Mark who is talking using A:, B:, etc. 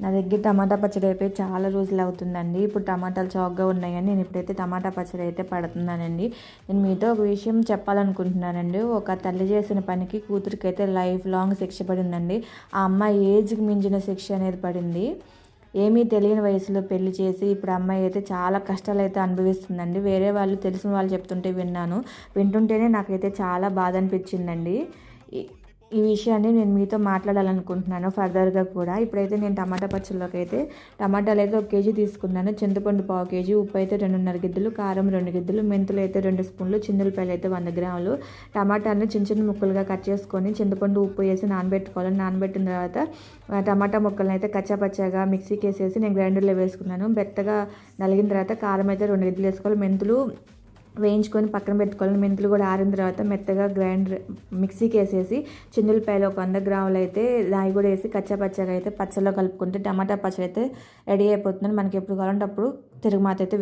A: నా దగ్గర టమాటా పచ్చడి అయిపోయి చాలా రోజులు అవుతుందండి. ఇప్పుడు టమాటాలు చౌకగా ఉన్నాయని నేను ఇప్పుడైతే టమాటా పచ్చడి అయితే పడుతున్నానండి. నేను మీతో ఒక విషయం చెప్పాలనుకుంటున్నానండి. ఒక తల్లి చేసిన పనికి కూతురికి అయితే లైఫ్ లాంగ్ శిక్ష పడిందండి. ఆ అమ్మాయి ఏజ్కి మించిన శిక్ష అనేది పడింది. ఏమీ తెలియని వయసులో పెళ్లి చేసి ఇప్పుడు అమ్మాయి అయితే చాలా కష్టాలు అయితే అనుభవిస్తుందండి. వేరే వాళ్ళు తెలిసిన వాళ్ళు చెప్తుంటే విన్నాను. వింటుంటేనే నాకైతే చాలా బాధ అనిపించిందండి. ఈ విషయాన్ని నేను మీతో మాట్లాడాలనుకుంటున్నాను ఫర్దర్గా కూడా. ఇప్పుడైతే నేను టమాటా పచ్చళ్ళలోకి అయితే టమాటాలు అయితే 1 కేజీ తీసుకున్నాను, చింతపండు 1/2 కేజీ, ఉప్పు అయితే 2.5 గిద్దలు, కారం 2 గిద్దలు, మెంతులు అయితే 2 స్పూన్లు, చిన్నులపాయలు అయితే 100 గ్రాములు, టమాటాలను చిన్న చిన్న ముక్కలుగా కట్ చేసుకొని చింతపండు ఉప్పు వేసి నానబెట్టుకోవాలి. నానబెట్టిన తర్వాత టమాటా ముక్కలను అయితే కచ్చాపచ్చాగా మిక్సీకి వేసేసి నేను గ్రైండర్లో వేసుకున్నాను. మెత్తగా నలిగిన తర్వాత కారం అయితే 2 గిద్దలు వేసుకోవాలి. మెంతులు వేయించుకొని పక్కన పెట్టుకోవాలి. మెంతులు కూడా ఆరిన తర్వాత మెత్తగా మిక్సీకి వేసేసి చిన్నులపాయలు ఒక 100 గ్రాములు అయితే దాయి కూడా వేసి కచ్చాపచ్చాగా అయితే పచ్చళ్ళలో కలుపుకుంటే టమాటా పచ్చడి అయితే రెడీ అయిపోతుంది. మనకి ఎప్పుడు కావాలంటే అప్పుడు తిరుగుమాత అయితే